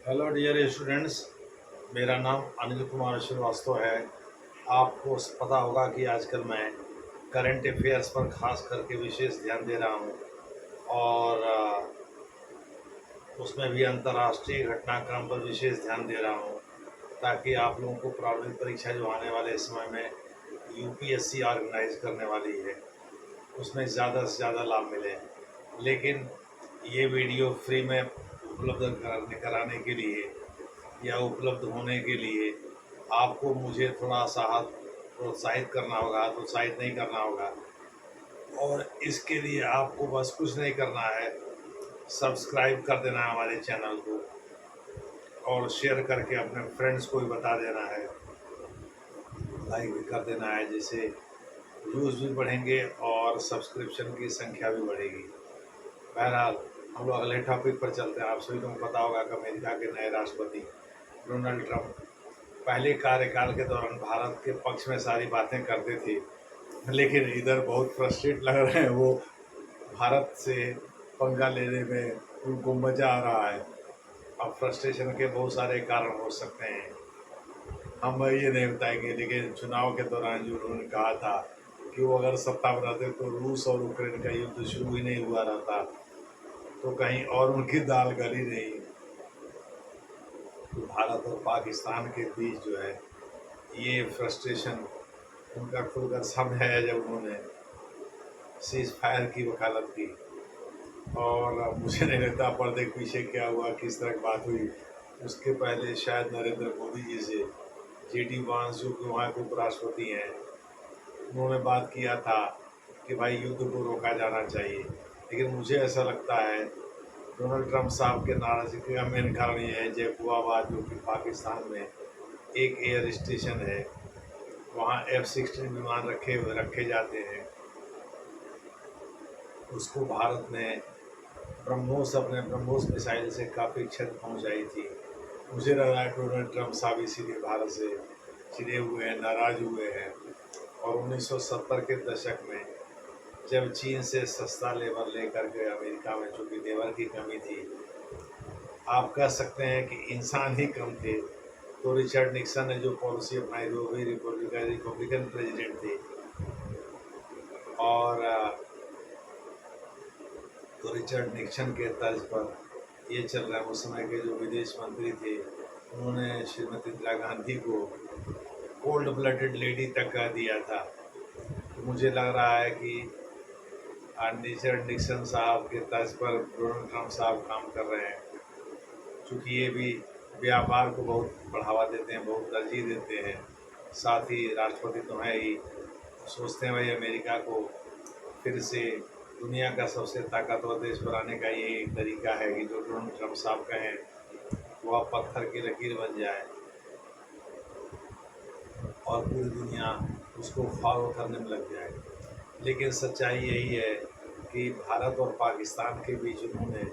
Hello dear students. मेरा नाम अनिल कुमार श्रीवास्तव है। आपको पता होगा कि आजकल मैं करंट अफेयर्स पर खास करके विशेष ध्यान दे रहा हूँ और उसमें भी अंतर्राष्ट्रीय घटनाक्रम पर विशेष ध्यान दे रहा हूँ ताकि आप लोगों को प्रारंभिक परीक्षा जो आने वाले समय में यूपीएससी ऑर्गेनाइज करने वाली है उसमें ज़्यादा से ज़्यादा लाभ मिले। लेकिन ये वीडियो फ्री में उपलब्ध कराने के लिए या उपलब्ध होने के लिए आपको मुझे थोड़ा सा प्रोत्साहित करना होगा, प्रोत्साहित नहीं करना होगा। और इसके लिए आपको बस कुछ नहीं करना है, सब्सक्राइब कर देना है हमारे चैनल को और शेयर करके अपने फ्रेंड्स को भी बता देना है, लाइक भी कर देना है, जिससे व्यूज़ भी बढ़ेंगे और सब्सक्रिप्शन की संख्या भी बढ़ेगी। बहरहाल हम लोग अगले टॉपिक पर चलते हैं। आप सभी को पता होगा कि अमेरिका के नए राष्ट्रपति डोनाल्ड ट्रंप पहले कार्यकाल के दौरान भारत के पक्ष में सारी बातें करते थे, लेकिन इधर बहुत फ्रस्ट्रेट लग रहे हैं। वो भारत से पंगा लेने में उनको मज़ा आ रहा है। अब फ्रस्ट्रेशन के बहुत सारे कारण हो सकते हैं, हम ये नहीं बताएंगे। लेकिन चुनाव के दौरान जो उन्होंने कहा था कि वो अगर सत्ता में रहते तो रूस और यूक्रेन का युद्ध शुरू ही नहीं हुआ रहता, तो कहीं और उनकी दाल गली नहीं। तो भारत और पाकिस्तान के बीच जो है ये फ्रस्ट्रेशन उनका खुलकर सामने आया जब उन्होंने सीज फायर की वकालत की। और मुझे नहीं लगता पर्दे के पीछे क्या हुआ, किस तरह की बात हुई। उसके पहले शायद नरेंद्र मोदी जी से जेडी वांस, जो कि वहाँ के उपराष्ट्रपति हैं, उन्होंने बात किया था कि भाई युद्ध को रोका जाना चाहिए। लेकिन मुझे ऐसा लगता है डोनाल्ड ट्रंप साहब के नाराजगी का मेन कारण ये है जैकुबाबाद, जो कि पाकिस्तान में एक एयर स्टेशन है, वहाँ F-16 विमान रखे जाते हैं। उसको भारत ने अपने ब्रह्मोस मिसाइल से काफ़ी क्षति पहुंचाई थी। मुझे लग रहा है डोनाल्ड ट्रंप साहब इसीलिए भारत से चिढ़े हुए हैं, नाराज हुए हैं। और 1970 के दशक में जब चीन से सस्ता लेबर लेकर के अमेरिका में, चूँकि लेबर की कमी थी, आप कह सकते हैं कि इंसान ही कम थे, तो रिचर्ड निक्सन ने जो पॉलिसी अपनाई वो भी रिपब्लिकन प्रेसिडेंट थे। और तो रिचर्ड निक्सन के तर्ज पर ये चल रहा है। उस समय के जो विदेश मंत्री थे उन्होंने श्रीमती इंदिरा गांधी को कोल्ड ब्लडेड लेडी तक कह दिया था। तो मुझे लग रहा है कि रिचर्ड निक्सन साहब के तर्ज पर डोनाल्ड ट्रंप साहब काम कर रहे हैं, क्योंकि ये भी व्यापार को बहुत बढ़ावा देते हैं, बहुत तरजीह देते हैं। साथ ही राष्ट्रपति तो है ही, सोचते हैं भाई अमेरिका को फिर से दुनिया का सबसे ताकतवर देश बनाने का ये एक तरीका है कि जो डोनाल्ड ट्रंप साहब कहें वह पत्थर की लकीर बन जाए और पूरी दुनिया उसको फॉलो करने में लग जाए। लेकिन सच्चाई यही है कि भारत और पाकिस्तान के बीच उन्होंने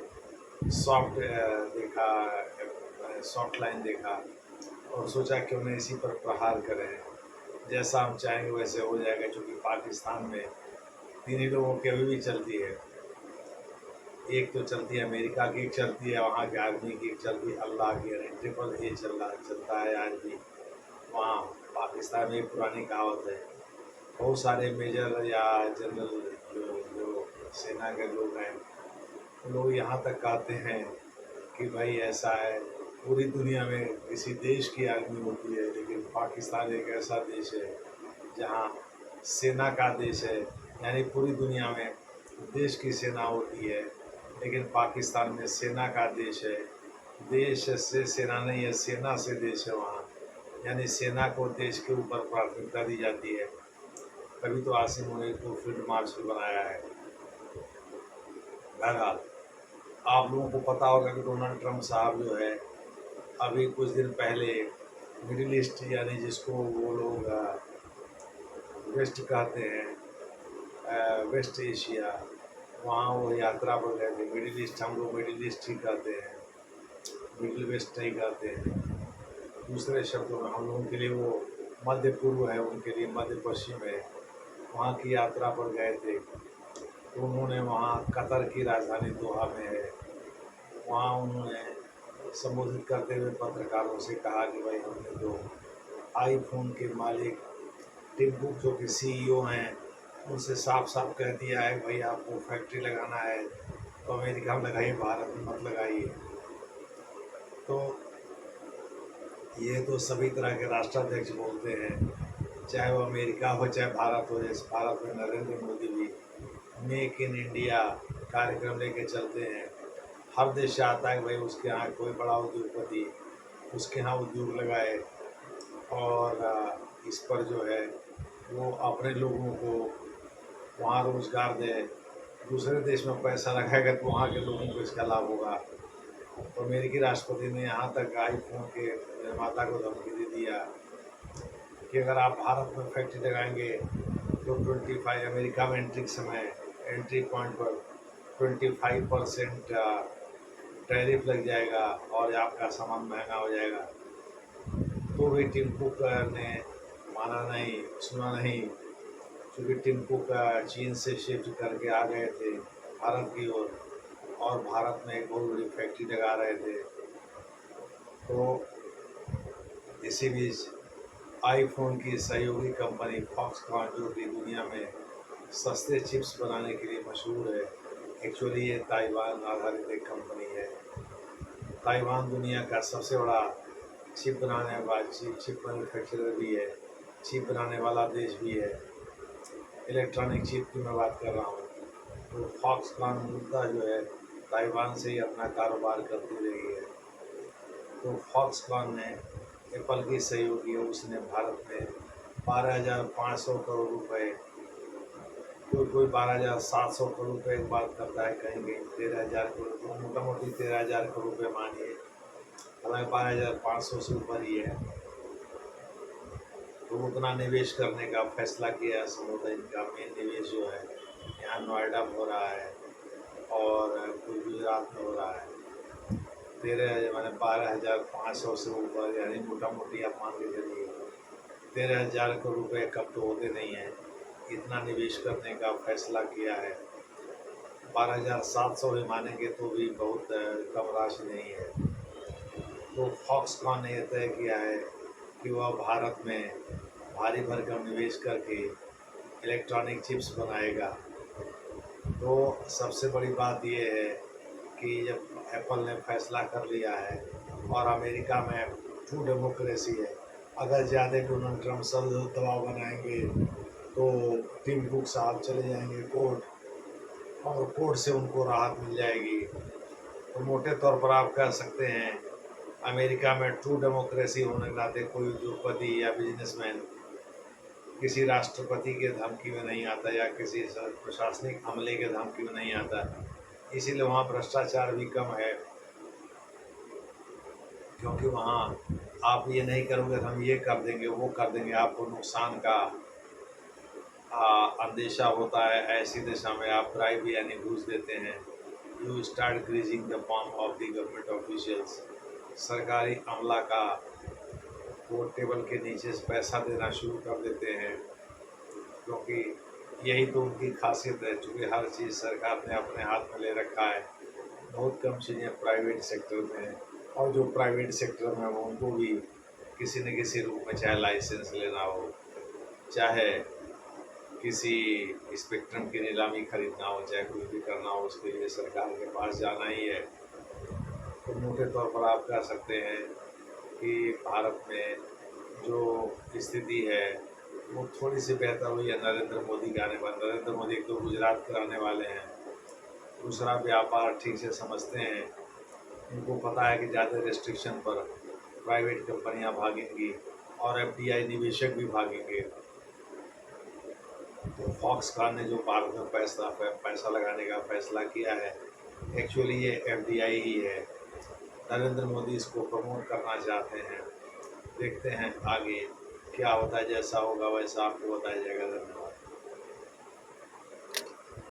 देखा, सॉफ्ट लाइन देखा और सोचा कि उन्हें इसी पर प्रहार करें। जैसा हम चाहेंगे वैसे हो जाएगा, क्योंकि पाकिस्तान में तीन ही लोगों की अभी भी चलती है। एक तो चलती है अमेरिका की, एक चलती है वहाँ के आदमी की, एक चलती है अल्लाह की, ट्रिपल ए चलता है आज भी वहाँ पाकिस्तान में। पुरानी कहावत है, बहुत सारे मेजर या जनरल जो सेना के लोग हैं, लोग यहाँ तक कहते हैं कि भाई ऐसा है, पूरी दुनिया में किसी देश की आर्मी होती है, लेकिन पाकिस्तान एक ऐसा देश है जहाँ सेना का देश है। यानी पूरी दुनिया में देश की सेना होती है, लेकिन पाकिस्तान में सेना का देश है। देश से सेना नहीं है, सेना से देश है वहाँ। यानी सेना को देश के ऊपर प्राथमिकता दी जाती है। तभी तो आसिम मुनीर को फील्ड मार्शल बनाया है। बहरहाल आप लोगों को पता होगा कि डोनाल्ड ट्रंप साहब जो है अभी कुछ दिन पहले मिडिल ईस्ट, यानी जिसको वो लोग वेस्ट कहते हैं, वेस्ट एशिया, वहाँ वो यात्रा पर गए थे। मिडिल ईस्ट हम लोग मिडिल ईस्ट ही कहते हैं, मिडिल वेस्ट नहीं कहते हैं। दूसरे शब्दों में हम लोगों के लिए वो मध्य पूर्व है, उनके लिए मध्य पश्चिम है। वहाँ की यात्रा पर गए थे, तो उन्होंने वहाँ कतर की राजधानी दोहा में है, वहाँ उन्होंने संबोधित करते हुए पत्रकारों से कहा कि भाई हमने जो आईफोन के मालिक टिम कुक जो कि सीईओ हैं उनसे साफ साफ कह दिया है भाई आपको फैक्ट्री लगाना है तो अमेरिका में लगाइए, भारत में मत लगाइए। तो ये तो सभी तरह के राष्ट्राध्यक्ष बोलते हैं, चाहे वो अमेरिका हो चाहे भारत हो। जैसे भारत में नरेंद्र मोदी भी मेक इन इंडिया कार्यक्रम लेके चलते हैं। हर देश चाहता है कि भाई उसके यहाँ कोई बड़ा उद्योगपति उसके यहाँ उद्योग लगाए और इस पर जो है वो अपने लोगों को वहाँ रोजगार दे। दूसरे देश में पैसा लगाएगा तो वहाँ के लोगों को इसका लाभ होगा। तो अमेरिकी राष्ट्रपति ने यहाँ तक आईफोन के निर्माता को धमकी दे दिया कि अगर आप भारत में फैक्ट्री लगाएंगे तो 25 अमेरिका में एंट्री के समय एंट्री पॉइंट पर 25% टैरिफ लग जाएगा और आपका सामान महंगा हो जाएगा। तो भी टिम कुक ने माना नहीं, सुना नहीं, क्योंकि टिम कुक चीन से शिफ्ट करके आ गए थे भारत की ओर और भारत में एक बहुत बड़ी फैक्ट्री लगा रहे थे। तो इसी बीच आईफोन की सहयोगी कंपनी फॉक्सकॉन जो कि दुनिया में सस्ते चिप्स बनाने के लिए मशहूर है, एक्चुअली ये ताइवान आधारित एक कंपनी है। ताइवान दुनिया का सबसे बड़ा चिप बनाने वाला चिप मैन्युफैक्चरर भी है, चिप बनाने वाला देश भी है। इलेक्ट्रॉनिक चिप की मैं बात कर रहा हूँ। तो फॉक्सकॉन मुद्दा जो है ताइवान से ही अपना कारोबार करती रही है। तो फॉक्सकॉन ने एप्पल की सहयोगी है, उसने भारत में 12,500 करोड़ रुपए, कोई 12,700 करोड़ रुपए की बात करता है, कहीं कहीं 13,000 करोड़, तो मोटा मोटी 13,000 करोड़ रुपये मानिए, हालांकि 12,500 से ऊपर ही है। तो उतना निवेश करने का फैसला किया। संभवतः इनका मेन निवेश जो है यहाँ नोएडा में हो रहा है और कोई गुजरात में हो रहा है। 12,500 से ऊपर, यानी मोटा मोटी आप मान के चलिए 13,000 करोड़ रुपये कब तो होते नहीं हैं, इतना निवेश करने का फैसला किया है। 12,700 भी मानेंगे तो भी बहुत कम राशि नहीं है। तो फॉक्सकॉन ने यह तय किया है कि वह भारत में भारी भरकम निवेश करके इलेक्ट्रॉनिक चिप्स बनाएगा। तो सबसे बड़ी बात यह है कि जब एप्पल ने फैसला कर लिया है और अमेरिका में ट्रू डेमोक्रेसी है, अगर ज़्यादा डोनाल्ड ट्रंप सब दबाव बनाएंगे तो टिम कुक साहब चले जाएंगे कोर्ट और कोर्ट से उनको राहत मिल जाएगी। तो मोटे तौर पर आप कह सकते हैं अमेरिका में ट्रू डेमोक्रेसी होने के नाते कोई उद्योगपति या बिजनेसमैन किसी राष्ट्रपति के धमकी में नहीं आता या किसी प्रशासनिक हमले के धमकी में नहीं आता। इसीलिए वहाँ भ्रष्टाचार भी कम है, क्योंकि वहाँ आप ये नहीं करोगे हम ये कर देंगे वो कर देंगे, आपको नुकसान का अंदेशा होता है। ऐसी दिशा में आप ब्राइब यानी घूस देते हैं। You start greasing the palm of the government officials. सरकारी अमला का वो टेबल के नीचे से पैसा देना शुरू कर देते हैं, क्योंकि यही तो उनकी खासियत है। चूँकि हर चीज़ सरकार ने अपने हाथ में ले रखा है, बहुत कम चीज़ें प्राइवेट सेक्टर में हैं, और जो प्राइवेट सेक्टर में वो उनको भी किसी न किसी रूप में, चाहे लाइसेंस लेना हो, चाहे किसी स्पेक्ट्रम की नीलामी खरीदना हो, चाहे कुछ भी करना हो, उसके लिए सरकार के पास जाना ही है। तो मोटे तौर पर आप कह सकते हैं कि भारत में जो स्थिति है वो थोड़ी सी बेहतर हुई है नरेंद्र मोदी के आने पर। नरेंद्र मोदी तो गुजरात के आने वाले हैं, दूसरा व्यापार ठीक से समझते हैं, उनको पता है कि ज़्यादा रिस्ट्रिक्शन पर प्राइवेट कंपनियां भागेंगी और एफडीआई निवेशक भी भागेंगे। तो फॉक्सकॉन ने जो भारत में पैसा लगाने का फैसला किया है, एक्चुअली ये एफडीआई ही है। नरेंद्र मोदी इसको प्रमोट करना चाहते हैं। देखते हैं आगे क्या होता है, जैसा होगा वैसा आपको बताया जाएगा। धन्यवाद।